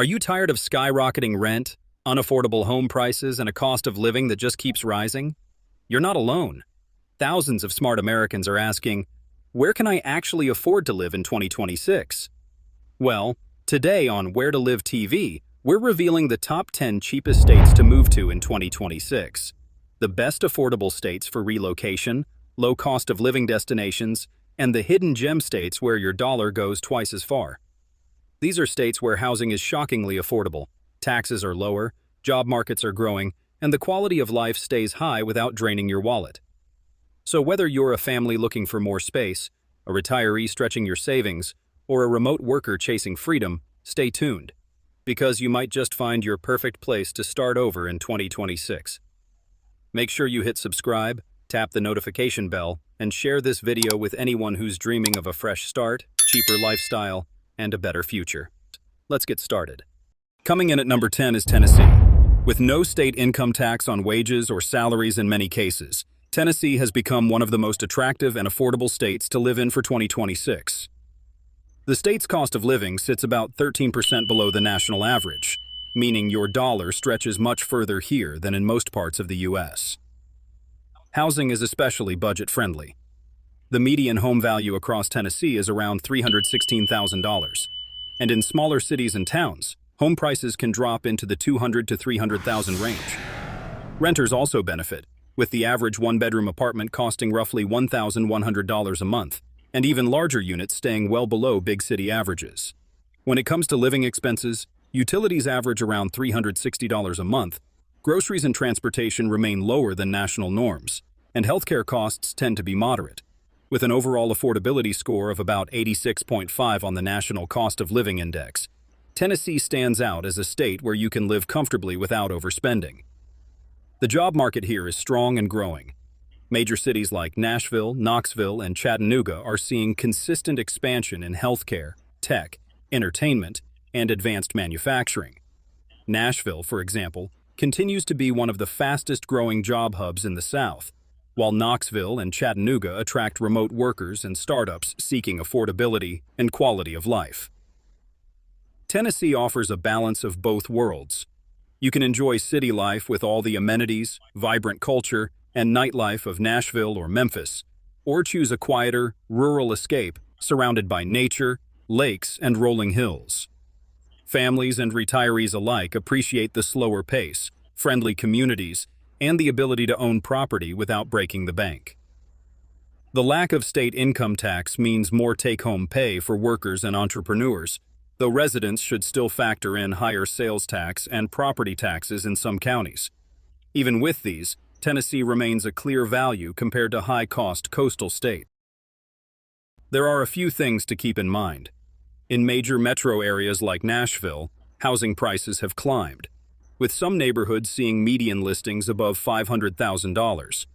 Are you tired of skyrocketing rent, unaffordable home prices, and a cost of living that just keeps rising? You're not alone. Thousands of smart Americans are asking, where can I actually afford to live in 2026? Well, today on Where to Live TV, we're revealing the top 10 cheapest states to move to in 2026. The best affordable states for relocation, low cost of living destinations, and the hidden gem states where your dollar goes twice as far. These are states where housing is shockingly affordable, taxes are lower, job markets are growing, and the quality of life stays high without draining your wallet. So whether you're a family looking for more space, a retiree stretching your savings, or a remote worker chasing freedom, stay tuned, because you might just find your perfect place to start over in 2026. Make sure you hit subscribe, tap the notification bell, and share this video with anyone who's dreaming of a fresh start, cheaper lifestyle, and a better future. Let's get started. Coming in at number 10 is Tennessee. With no state income tax on wages or salaries in many cases, Tennessee has become one of the most attractive and affordable states to live in for 2026. The state's cost of living sits about 13% below the national average, meaning your dollar stretches much further here than in most parts of the U.S. Housing is especially budget-friendly. The median home value across Tennessee is around $316,000, and in smaller cities and towns, home prices can drop into the $200,000 to $300,000 range. Renters also benefit, with the average one-bedroom apartment costing roughly $1,100 a month, and even larger units staying well below big city averages. When it comes to living expenses, utilities average around $360 a month, groceries and transportation remain lower than national norms, and healthcare costs tend to be moderate. With an overall affordability score of about 86.5 on the National Cost of Living Index, Tennessee stands out as a state where you can live comfortably without overspending. The job market here is strong and growing. Major cities like Nashville, Knoxville, and Chattanooga are seeing consistent expansion in healthcare, tech, entertainment, and advanced manufacturing. Nashville, for example, continues to be one of the fastest-growing job hubs in the South, while Knoxville and Chattanooga attract remote workers and startups seeking affordability and quality of life. Tennessee offers a balance of both worlds. You can enjoy city life with all the amenities, vibrant culture, and nightlife of Nashville or Memphis, or choose a quieter, rural escape surrounded by nature, lakes, and rolling hills. Families and retirees alike appreciate the slower pace, friendly communities, and the ability to own property without breaking the bank. The lack of state income tax means more take-home pay for workers and entrepreneurs, though residents should still factor in higher sales tax and property taxes in some counties. Even with these, Tennessee remains a clear value compared to high-cost coastal states. There are a few things to keep in mind. In major metro areas like Nashville, housing prices have climbed, with some neighborhoods seeing median listings above $500,000.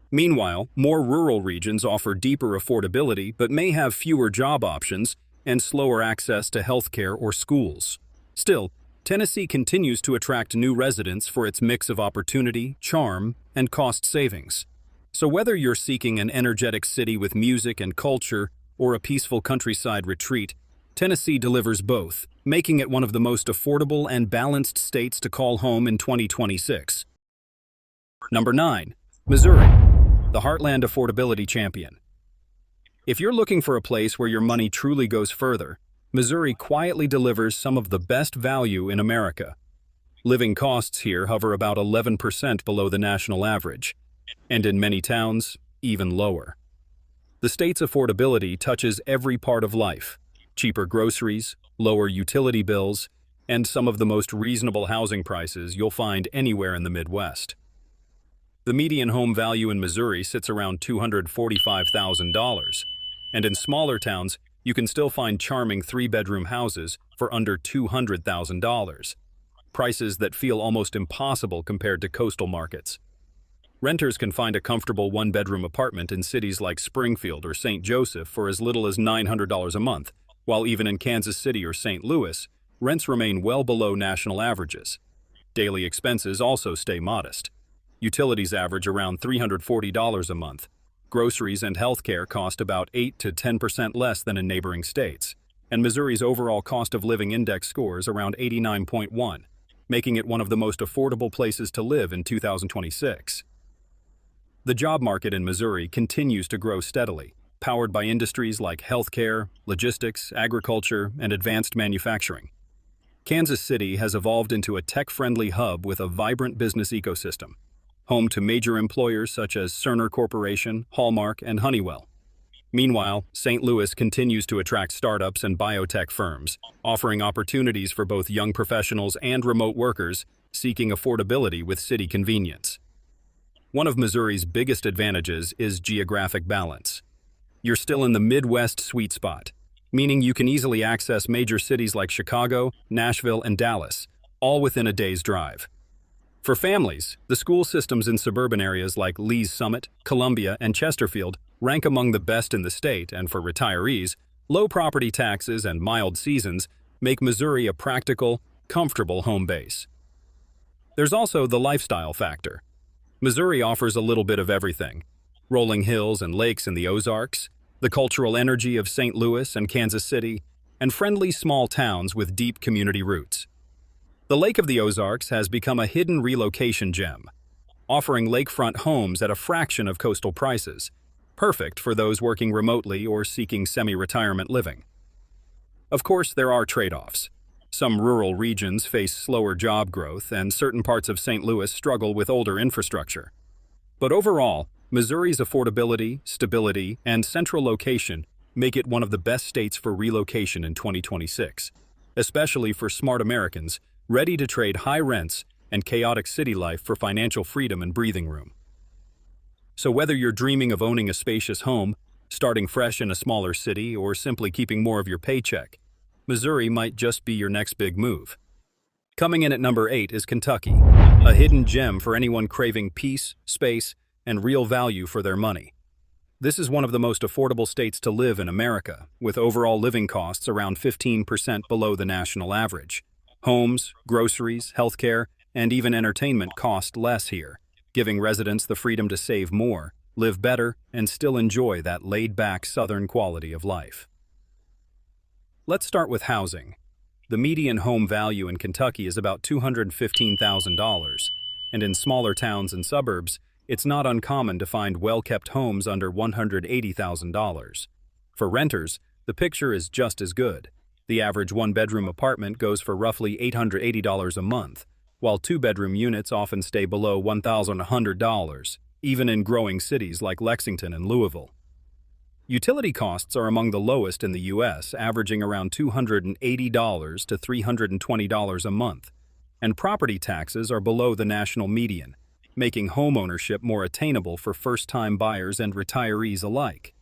Meanwhile, more rural regions offer deeper affordability but may have fewer job options and slower access to healthcare or schools. Still, Tennessee continues to attract new residents for its mix of opportunity, charm, and cost savings. So whether you're seeking an energetic city with music and culture or a peaceful countryside retreat, Tennessee delivers both, making it one of the most affordable and balanced states to call home in 2026. Number 9. Missouri, the Heartland Affordability Champion. If you're looking for a place where your money truly goes further, Missouri quietly delivers some of the best value in America. Living costs here hover about 11% below the national average, and in many towns, even lower. The state's affordability touches every part of life: cheaper groceries, lower utility bills, and some of the most reasonable housing prices you'll find anywhere in the Midwest. The median home value in Missouri sits around $245,000, and in smaller towns, you can still find charming three-bedroom houses for under $200,000, prices that feel almost impossible compared to coastal markets. Renters can find a comfortable one-bedroom apartment in cities like Springfield or St. Joseph for as little as $900 a month, while even in Kansas City or St. Louis, rents remain well below national averages. Daily expenses also stay modest. Utilities average around $340 a month. Groceries and healthcare cost about 8 to 10% less than in neighboring states, and Missouri's overall cost of living index scores around 89.1, making it one of the most affordable places to live in 2026. The job market in Missouri continues to grow steadily, powered by industries like healthcare, logistics, agriculture, and advanced manufacturing. Kansas City has evolved into a tech-friendly hub with a vibrant business ecosystem, home to major employers such as Cerner Corporation, Hallmark, and Honeywell. Meanwhile, St. Louis continues to attract startups and biotech firms, offering opportunities for both young professionals and remote workers seeking affordability with city convenience. One of Missouri's biggest advantages is geographic balance. You're still in the Midwest sweet spot, meaning you can easily access major cities like Chicago, Nashville, and Dallas, all within a day's drive. For families, the school systems in suburban areas like Lee's Summit, Columbia, and Chesterfield rank among the best in the state, and for retirees, low property taxes and mild seasons make Missouri a practical, comfortable home base. There's also the lifestyle factor. Missouri offers a little bit of everything: rolling hills and lakes in the Ozarks, the cultural energy of St. Louis and Kansas City, and friendly small towns with deep community roots. The Lake of the Ozarks has become a hidden relocation gem, offering lakefront homes at a fraction of coastal prices, perfect for those working remotely or seeking semi-retirement living. Of course, there are trade-offs. Some rural regions face slower job growth, and certain parts of St. Louis struggle with older infrastructure. But overall, Missouri's affordability, stability, and central location make it one of the best states for relocation in 2026, especially for smart Americans ready to trade high rents and chaotic city life for financial freedom and breathing room. So whether you're dreaming of owning a spacious home, starting fresh in a smaller city, or simply keeping more of your paycheck, Missouri might just be your next big move. Coming in at number 8 is Kentucky, a hidden gem for anyone craving peace, space, and real value for their money. This is one of the most affordable states to live in America, with overall living costs around 15% below the national average. Homes, groceries, healthcare, and even entertainment cost less here, giving residents the freedom to save more, live better, and still enjoy that laid-back Southern quality of life. Let's start with housing. The median home value in Kentucky is about $215,000, and in smaller towns and suburbs, it's not uncommon to find well-kept homes under $180,000. For renters, the picture is just as good. The average one-bedroom apartment goes for roughly $880 a month, while two-bedroom units often stay below $1,100, even in growing cities like Lexington and Louisville. Utility costs are among the lowest in the U.S., averaging around $280 to $320 a month, and property taxes are below the national median, making homeownership more attainable for first-time buyers and retirees alike.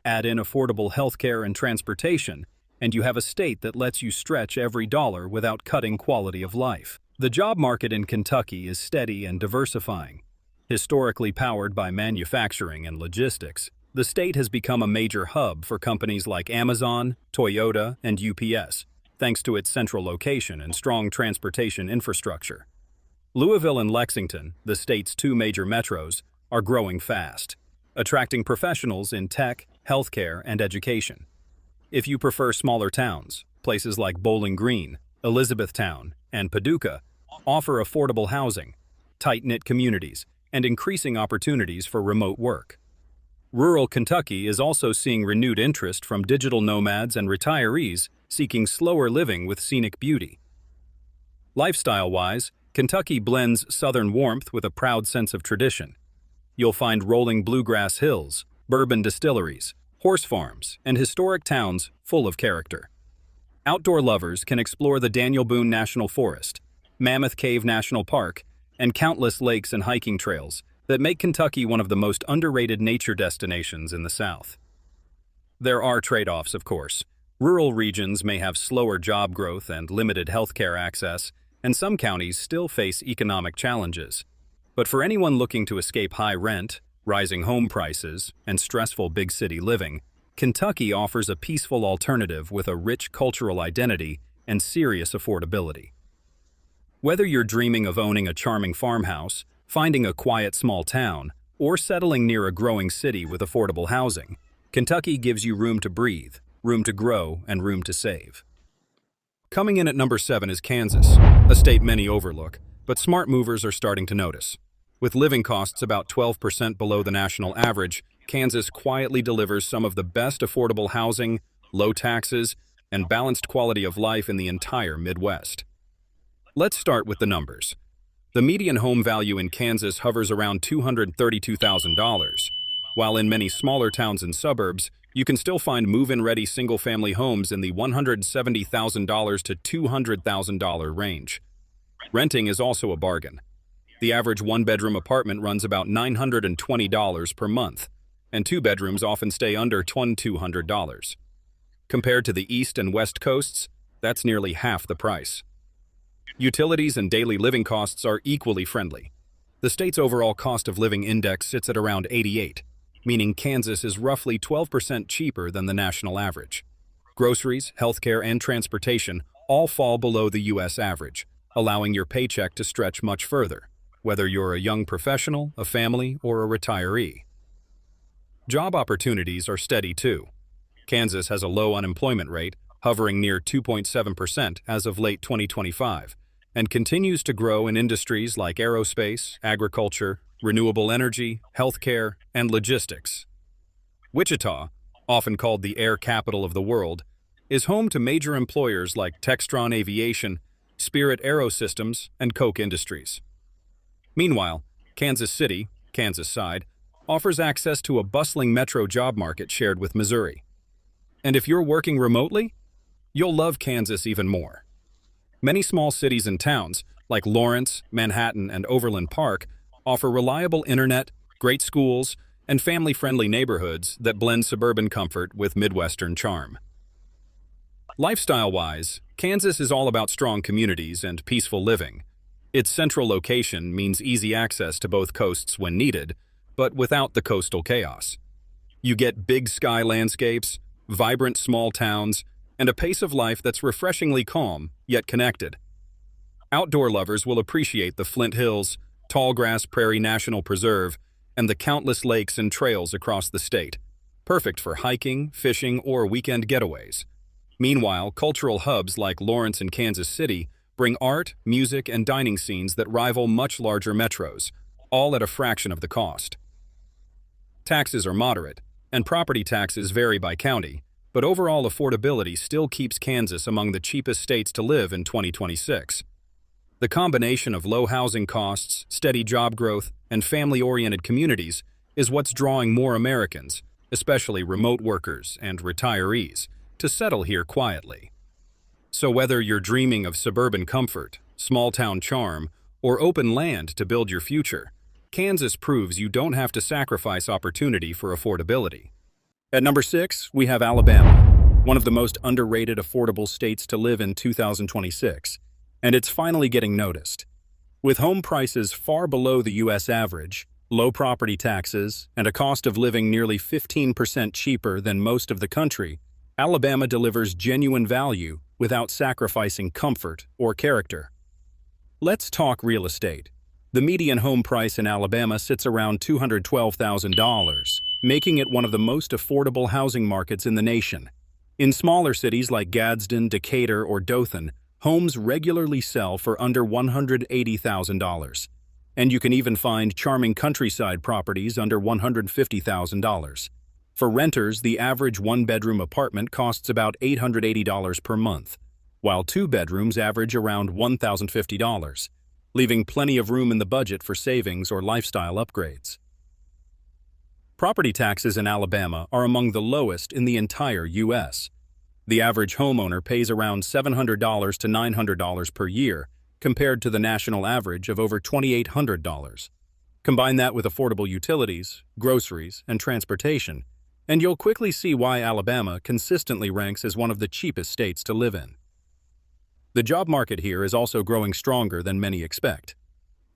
Add in affordable healthcare and transportation, and you have a state that lets you stretch every dollar without cutting quality of life. The job market in Kentucky is steady and diversifying. Historically powered by manufacturing and logistics, the state has become a major hub for companies like Amazon, Toyota, and UPS, thanks to its central location and strong transportation infrastructure. Louisville and Lexington, the state's two major metros, are growing fast, attracting professionals in tech, healthcare, and education. If you prefer smaller towns, places like Bowling Green, Elizabethtown, and Paducah offer affordable housing, tight-knit communities, and increasing opportunities for remote work. Rural Kentucky is also seeing renewed interest from digital nomads and retirees seeking slower living with scenic beauty. Lifestyle-wise, Kentucky blends southern warmth with a proud sense of tradition. You'll find rolling bluegrass hills, bourbon distilleries, horse farms, and historic towns full of character. Outdoor lovers can explore the Daniel Boone National Forest, Mammoth Cave National Park, and countless lakes and hiking trails that make Kentucky one of the most underrated nature destinations in the South. There are trade-offs, of course. Rural regions may have slower job growth and limited healthcare access, and some counties still face economic challenges. But for anyone looking to escape high rent, rising home prices, and stressful big city living, Kentucky offers a peaceful alternative with a rich cultural identity and serious affordability. Whether you're dreaming of owning a charming farmhouse, finding a quiet small town, or settling near a growing city with affordable housing, Kentucky gives you room to breathe, room to grow, and room to save. Coming in at number 7 is Kansas, a state many overlook, but smart movers are starting to notice. With living costs about 12% below the national average, Kansas quietly delivers some of the best affordable housing, low taxes, and balanced quality of life in the entire Midwest. Let's start with the numbers. The median home value in Kansas hovers around $232,000, while in many smaller towns and suburbs, you can still find move-in-ready single-family homes in the $170,000 to $200,000 range. Renting is also a bargain. The average one-bedroom apartment runs about $920 per month, and two bedrooms often stay under $2,200. Compared to the East and West coasts, that's nearly half the price. Utilities and daily living costs are equally friendly. The state's overall cost of living index sits at around 88, meaning Kansas is roughly 12% cheaper than the national average. Groceries, healthcare, and transportation all fall below the U.S. average, allowing your paycheck to stretch much further, whether you're a young professional, a family, or a retiree. Job opportunities are steady too. Kansas has a low unemployment rate, hovering near 2.7% as of late 2025, and continues to grow in industries like aerospace, agriculture, renewable energy, healthcare, and logistics. Wichita, often called the air capital of the world, is home to major employers like Textron Aviation, Spirit Aerosystems, and Koch Industries. Meanwhile, Kansas City, Kansas side, offers access to a bustling metro job market shared with Missouri. And if you're working remotely, you'll love Kansas even more. Many small cities and towns, like Lawrence, Manhattan, and Overland Park, offer reliable internet, great schools, and family-friendly neighborhoods that blend suburban comfort with Midwestern charm. Lifestyle-wise, Kansas is all about strong communities and peaceful living. Its central location means easy access to both coasts when needed, but without the coastal chaos. You get big sky landscapes, vibrant small towns, and a pace of life that's refreshingly calm, yet connected. Outdoor lovers will appreciate the Flint Hills, Tallgrass Prairie National Preserve, and the countless lakes and trails across the state, perfect for hiking, fishing, or weekend getaways. Meanwhile, cultural hubs like Lawrence and Kansas City bring art, music, and dining scenes that rival much larger metros, all at a fraction of the cost. Taxes are moderate, and property taxes vary by county, but overall affordability still keeps Kansas among the cheapest states to live in 2026. The combination of low housing costs, steady job growth, and family-oriented communities is what's drawing more Americans, especially remote workers and retirees, to settle here quietly. So whether you're dreaming of suburban comfort, small-town charm, or open land to build your future, Kansas proves you don't have to sacrifice opportunity for affordability. At number 6, we have Alabama, one of the most underrated affordable states to live in 2026, and it's finally getting noticed. With home prices far below the U.S. average, low property taxes, and a cost of living nearly 15% cheaper than most of the country, Alabama delivers genuine value without sacrificing comfort or character. Let's talk real estate. The median home price in Alabama sits around $212,000, making it one of the most affordable housing markets in the nation. In smaller cities like Gadsden, Decatur, or Dothan, homes regularly sell for under $180,000. And you can even find charming countryside properties under $150,000. For renters, the average one-bedroom apartment costs about $880 per month, while two bedrooms average around $1,050, leaving plenty of room in the budget for savings or lifestyle upgrades. Property taxes in Alabama are among the lowest in the entire U.S. The average homeowner pays around $700 to $900 per year, compared to the national average of over $2,800. Combine that with affordable utilities, groceries, and transportation, and you'll quickly see why Alabama consistently ranks as one of the cheapest states to live in. The job market here is also growing stronger than many expect.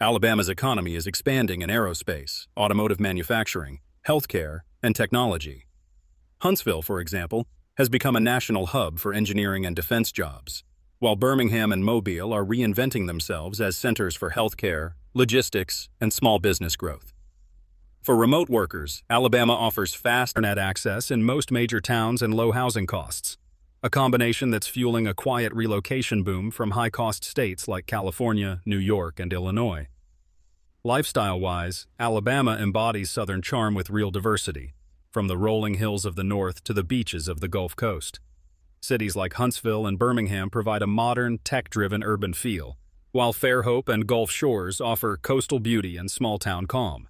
Alabama's economy is expanding in aerospace, automotive manufacturing, healthcare, and technology. Huntsville, for example, has become a national hub for engineering and defense jobs, while Birmingham and Mobile are reinventing themselves as centers for healthcare, logistics, and small business growth. For remote workers, Alabama offers fast internet access in most major towns and low housing costs, a combination that's fueling a quiet relocation boom from high-cost states like California, New York, and Illinois. Lifestyle-wise, Alabama embodies Southern charm with real diversity, from the rolling hills of the north to the beaches of the Gulf Coast. Cities like Huntsville and Birmingham provide a modern, tech-driven urban feel, while Fairhope and Gulf Shores offer coastal beauty and small-town calm.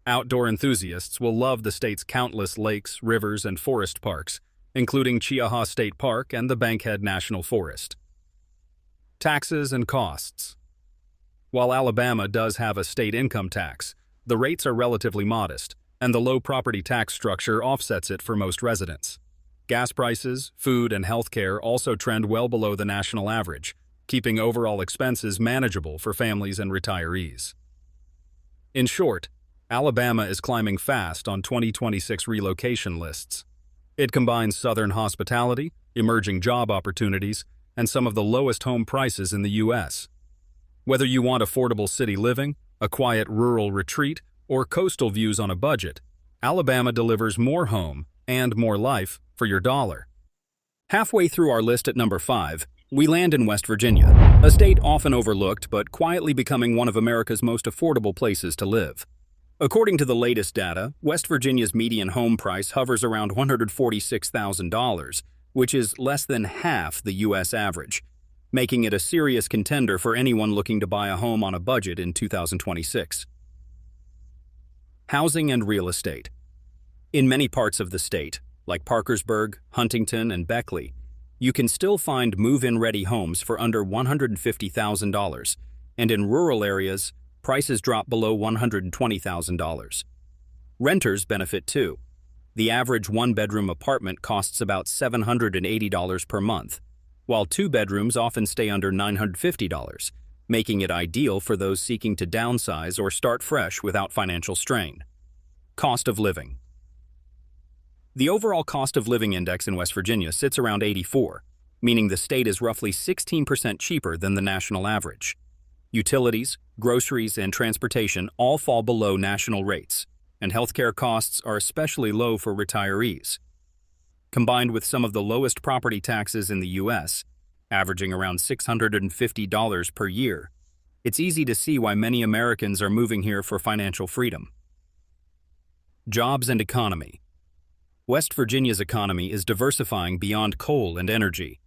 Outdoor enthusiasts will love the state's countless lakes, rivers, and forest parks, including Chiaha State Park and the Bankhead National Forest. Taxes and costs. While Alabama does have a state income tax, the rates are relatively modest, and the low property tax structure offsets it for most residents. Gas prices, food, and healthcare also trend well below the national average, keeping overall expenses manageable for families and retirees. In short, Alabama is climbing fast on 2026 relocation lists. It combines Southern hospitality, emerging job opportunities, and some of the lowest home prices in the U.S. Whether you want affordable city living, a quiet rural retreat, or coastal views on a budget, Alabama delivers more home and more life for your dollar. Halfway through our list at number 5, we land in West Virginia, a state often overlooked but quietly becoming one of America's most affordable places to live. According to the latest data, West Virginia's median home price hovers around $146,000, which is less than half the U.S. average, making it a serious contender for anyone looking to buy a home on a budget in 2026. Housing and real estate. In many parts of the state, like Parkersburg, Huntington, and Beckley, you can still find move-in-ready homes for under $150,000, and in rural areas, prices drop below $120,000. Renters benefit too. The average one-bedroom apartment costs about $780 per month, while two bedrooms often stay under $950, making it ideal for those seeking to downsize or start fresh without financial strain. Cost of living. The overall cost of living index in West Virginia sits around 84, meaning the state is roughly 16% cheaper than the national average. Utilities, groceries, and transportation all fall below national rates, and healthcare costs are especially low for retirees. Combined with some of the lowest property taxes in the U.S., averaging around $650 per year, it's easy to see why many Americans are moving here for financial freedom. Jobs and economy. West Virginia's economy is diversifying beyond coal and energy.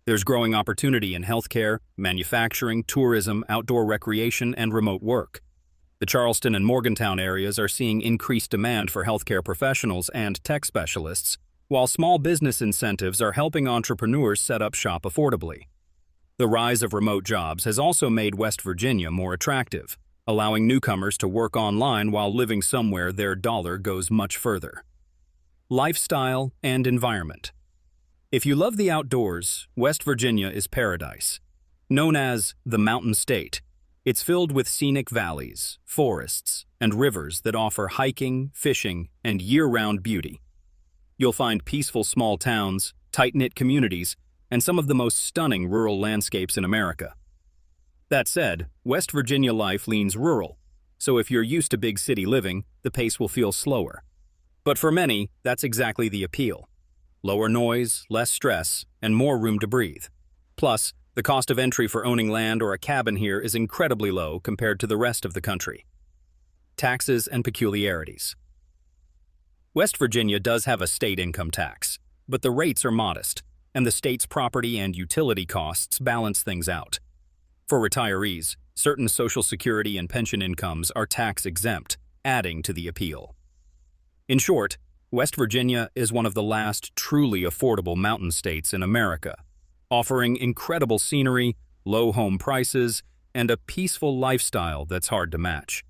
There's growing opportunity in healthcare, manufacturing, tourism, outdoor recreation, and remote work. The Charleston and Morgantown areas are seeing increased demand for healthcare professionals and tech specialists, while small business incentives are helping entrepreneurs set up shop affordably. The rise of remote jobs has also made West Virginia more attractive, allowing newcomers to work online while living somewhere their dollar goes much further. Lifestyle and environment. If you love the outdoors, West Virginia is paradise. Known as the Mountain State, it's filled with scenic valleys, forests, and rivers that offer hiking, fishing, and year-round beauty. You'll find peaceful small towns, tight-knit communities, and some of the most stunning rural landscapes in America. That said, West Virginia life leans rural, so if you're used to big city living, the pace will feel slower. But for many, that's exactly the appeal. Lower noise, less stress, and more room to breathe. Plus, the cost of entry for owning land or a cabin here is incredibly low compared to the rest of the country. Taxes and peculiarities. West Virginia does have a state income tax, but the rates are modest, and the state's property and utility costs balance things out. For retirees, certain Social Security and pension incomes are tax-exempt, adding to the appeal. In short, West Virginia is one of the last truly affordable mountain states in America, offering incredible scenery, low home prices, and a peaceful lifestyle that's hard to match.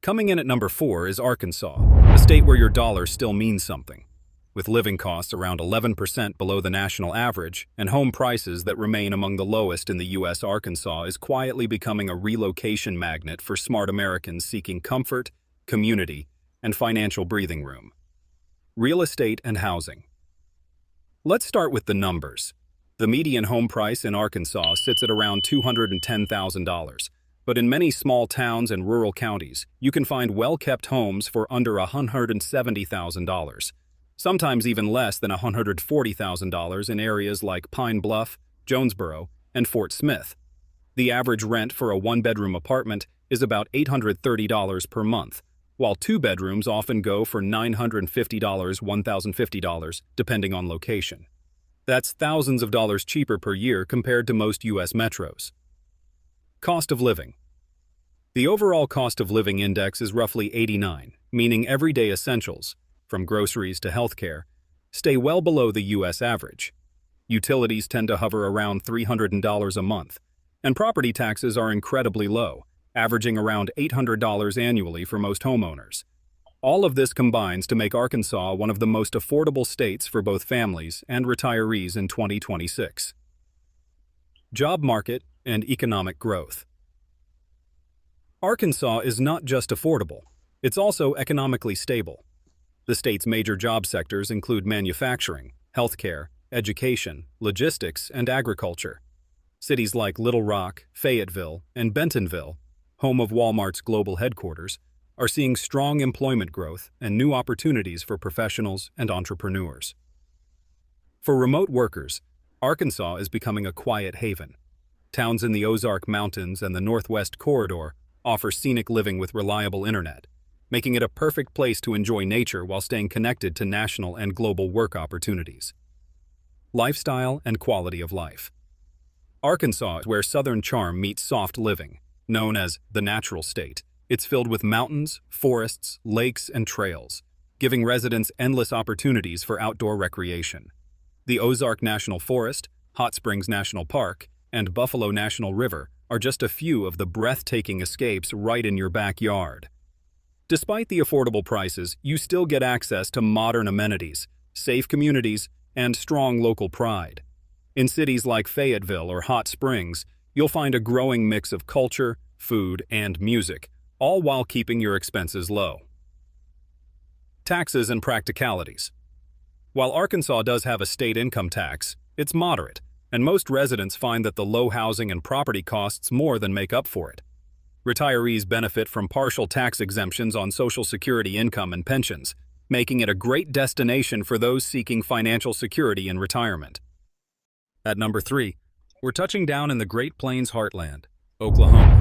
Coming in at number 4 is Arkansas, a state where your dollar still means something. With living costs around 11% below the national average and home prices that remain among the lowest in the U.S., Arkansas is quietly becoming a relocation magnet for smart Americans seeking comfort, community, and financial breathing room. Real estate and housing. Let's start with the numbers. The median home price in Arkansas sits at around $210,000, But in many small towns and rural counties, you can find well-kept homes for under $170,000, sometimes even less than $140,000 in areas like Pine Bluff, Jonesboro, and Fort Smith. The average rent for a one-bedroom apartment is about $830 per month, while two bedrooms often go for $950, $1,050, depending on location. That's thousands of dollars cheaper per year compared to most U.S. metros. Cost of living. The overall cost of living index is roughly 89, meaning everyday essentials, from groceries to healthcare, stay well below the U.S. average. Utilities tend to hover around $300 a month, and property taxes are incredibly low, averaging around $800 annually for most homeowners. All of this combines to make Arkansas one of the most affordable states for both families and retirees in 2026. Job market and economic growth. Arkansas is not just affordable, it's also economically stable. The state's major job sectors include manufacturing, healthcare, education, logistics, and agriculture. Cities like Little Rock, Fayetteville, and Bentonville, home of Walmart's global headquarters, are seeing strong employment growth and new opportunities for professionals and entrepreneurs. For remote workers, Arkansas is becoming a quiet haven. Towns in the Ozark Mountains and the Northwest Corridor offer scenic living with reliable internet, making it a perfect place to enjoy nature while staying connected to national and global work opportunities. Lifestyle and quality of life. Arkansas is where Southern charm meets soft living, known as the natural state. It's filled with mountains, forests, lakes, and trails, giving residents endless opportunities for outdoor recreation. The Ozark National Forest, Hot Springs National Park, and Buffalo National River are just a few of the breathtaking escapes right in your backyard. Despite the affordable prices, you still get access to modern amenities, safe communities, and strong local pride. In cities like Fayetteville or Hot Springs, you'll find a growing mix of culture, food, and music, all while keeping your expenses low. Taxes and practicalities. While Arkansas does have a state income tax, it's moderate, and most residents find that the low housing and property costs more than make up for it. Retirees benefit from partial tax exemptions on Social Security income and pensions, making it a great destination for those seeking financial security in retirement. At number 3, we're touching down in the Great Plains heartland, Oklahoma.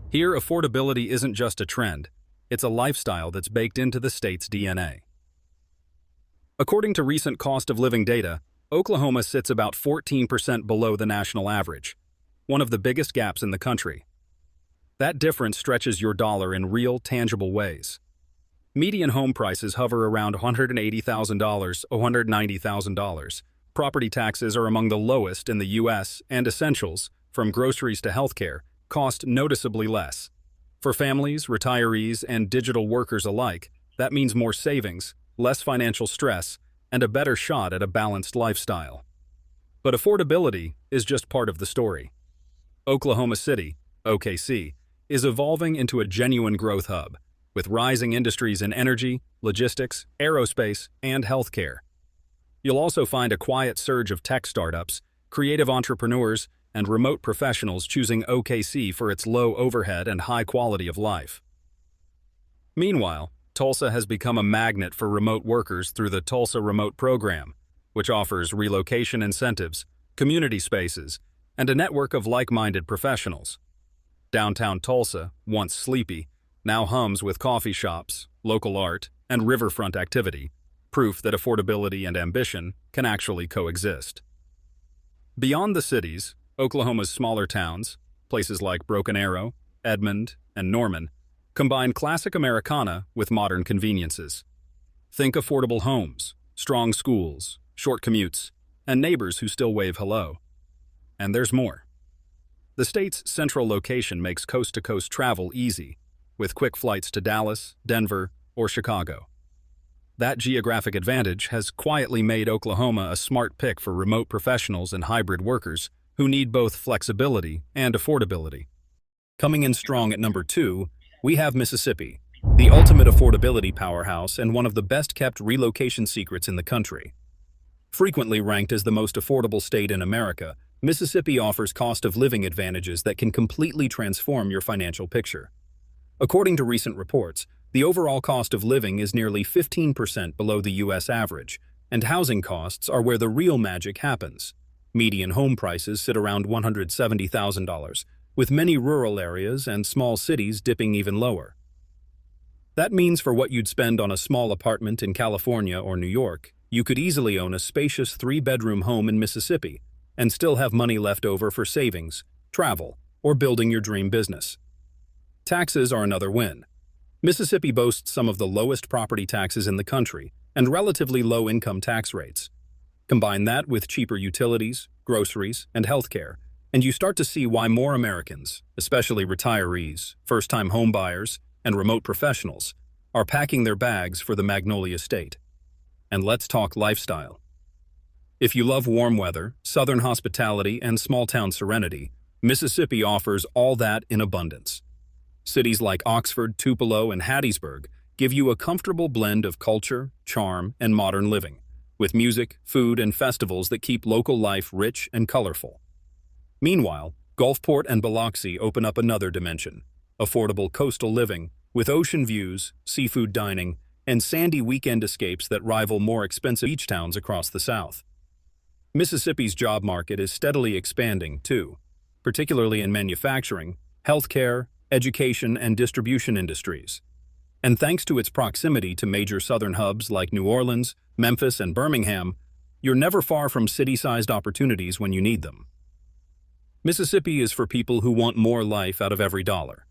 Here, affordability isn't just a trend, it's a lifestyle that's baked into the state's DNA. According to recent cost of living data, Oklahoma sits about 14% below the national average, one of the biggest gaps in the country. That difference stretches your dollar in real, tangible ways. Median home prices hover around $180,000, $190,000. Property taxes are among the lowest in the U.S., and essentials, from groceries to healthcare, cost noticeably less. For families, retirees, and digital workers alike, that means more savings, less financial stress, and a better shot at a balanced lifestyle. But affordability is just part of the story. Oklahoma City, OKC, is evolving into a genuine growth hub, with rising industries in energy, logistics, aerospace, and healthcare. You'll also find a quiet surge of tech startups, creative entrepreneurs, and remote professionals choosing OKC for its low overhead and high quality of life. Meanwhile, Tulsa has become a magnet for remote workers through the Tulsa Remote Program, which offers relocation incentives, community spaces, and a network of like-minded professionals. Downtown Tulsa, once sleepy, now hums with coffee shops, local art, and riverfront activity, proof that affordability and ambition can actually coexist. Beyond the cities, Oklahoma's smaller towns, places like Broken Arrow, Edmond, and Norman, combine classic Americana with modern conveniences. Think affordable homes, strong schools, short commutes, and neighbors who still wave hello. And there's more. The state's central location makes coast-to-coast travel easy, with quick flights to Dallas, Denver, or Chicago. That geographic advantage has quietly made Oklahoma a smart pick for remote professionals and hybrid workers who need both flexibility and affordability. Coming in strong at number 2, we have Mississippi, the ultimate affordability powerhouse and one of the best-kept relocation secrets in the country. Frequently ranked as the most affordable state in America, Mississippi offers cost of living advantages that can completely transform your financial picture. According to recent reports, the overall cost of living is nearly 15% below the U.S. average, and housing costs are where the real magic happens. Median home prices sit around $170,000, with many rural areas and small cities dipping even lower. That means for what you'd spend on a small apartment in California or New York, you could easily own a spacious 3-bedroom home in Mississippi and still have money left over for savings, travel, or building your dream business. Taxes are another win. Mississippi boasts some of the lowest property taxes in the country and relatively low income tax rates. Combine that with cheaper utilities, groceries, and healthcare, and you start to see why more Americans, especially retirees, first-time homebuyers, and remote professionals, are packing their bags for the Magnolia State. And let's talk lifestyle. If you love warm weather, southern hospitality, and small-town serenity, Mississippi offers all that in abundance. Cities like Oxford, Tupelo, and Hattiesburg give you a comfortable blend of culture, charm, and modern living, with music, food, and festivals that keep local life rich and colorful. Meanwhile, Gulfport and Biloxi open up another dimension: affordable coastal living, with ocean views, seafood dining, and sandy weekend escapes that rival more expensive beach towns across the South. Mississippi's job market is steadily expanding, too, particularly in manufacturing, healthcare, education, and distribution industries. And thanks to its proximity to major southern hubs like New Orleans, Memphis, and Birmingham, you're never far from city-sized opportunities when you need them. Mississippi is for people who want more life out of every dollar.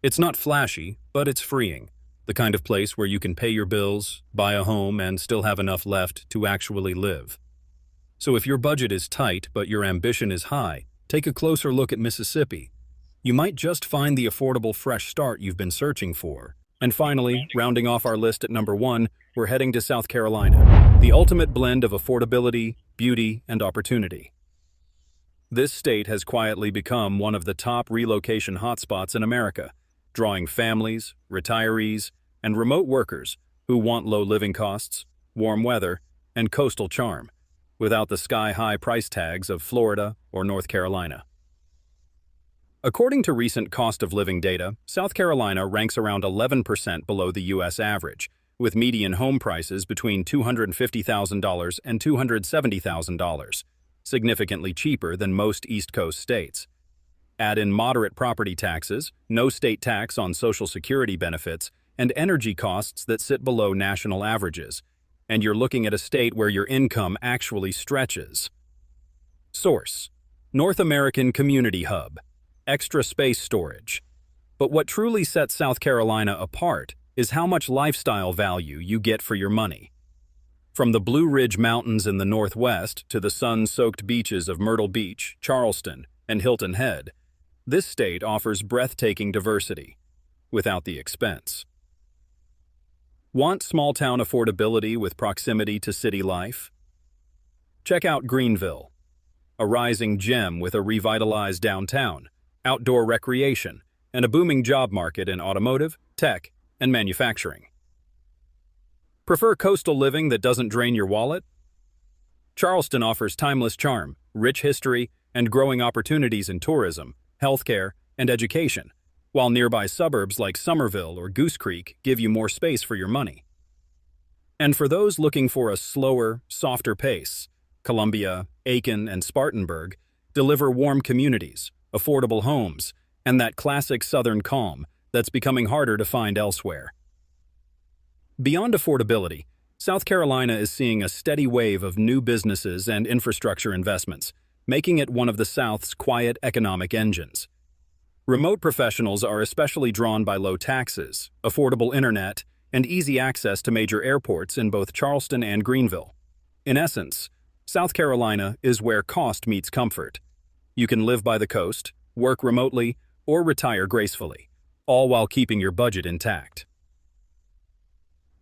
It's not flashy, but it's freeing, the kind of place where you can pay your bills, buy a home, and still have enough left to actually live. So if your budget is tight but your ambition is high, take a closer look at Mississippi. You might just find the affordable fresh start you've been searching for. And finally, rounding off our list at number 1, we're heading to South Carolina, the ultimate blend of affordability, beauty, and opportunity. This state has quietly become one of the top relocation hotspots in America, drawing families, retirees, and remote workers who want low living costs, warm weather, and coastal charm, without the sky-high price tags of Florida or North Carolina. According to recent cost of living data, South Carolina ranks around 11% below the U.S. average, with median home prices between $250,000 and $270,000, significantly cheaper than most East Coast states. Add in moderate property taxes, no state tax on Social Security benefits, and energy costs that sit below national averages, and you're looking at a state where your income actually stretches. Source: North American Community Hub. Extra space storage. But what truly sets South Carolina apart is how much lifestyle value you get for your money. From the Blue Ridge Mountains in the northwest to the sun-soaked beaches of Myrtle Beach, Charleston, and Hilton Head, this state offers breathtaking diversity, without the expense. Want small-town affordability with proximity to city life? Check out Greenville, a rising gem with a revitalized downtown, outdoor recreation, and a booming job market in automotive, tech, and manufacturing. Prefer coastal living that doesn't drain your wallet? Charleston offers timeless charm, rich history, and growing opportunities in tourism, healthcare, and education, while nearby suburbs like Summerville or Goose Creek give you more space for your money. And for those looking for a slower, softer pace, Columbia, Aiken, and Spartanburg deliver warm communities, affordable homes, and that classic Southern calm that's becoming harder to find elsewhere. Beyond affordability, South Carolina is seeing a steady wave of new businesses and infrastructure investments, making it one of the South's quiet economic engines. Remote professionals are especially drawn by low taxes, affordable internet, and easy access to major airports in both Charleston and Greenville. In essence, South Carolina is where cost meets comfort. You can live by the coast, work remotely, or retire gracefully, all while keeping your budget intact.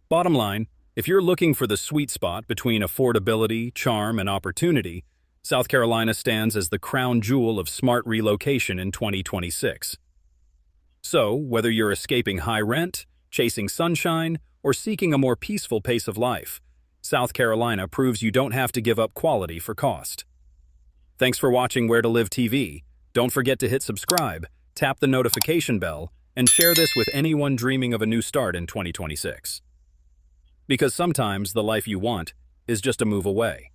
Bottom line, if you're looking for the sweet spot between affordability, charm, and opportunity, South Carolina stands as the crown jewel of smart relocation in 2026. So, whether you're escaping high rent, chasing sunshine, or seeking a more peaceful pace of life, South Carolina proves you don't have to give up quality for cost. Thanks for watching Where to Live TV. Don't forget to hit subscribe, tap the notification bell, and share this with anyone dreaming of a new start in 2026. Because sometimes the life you want is just a move away.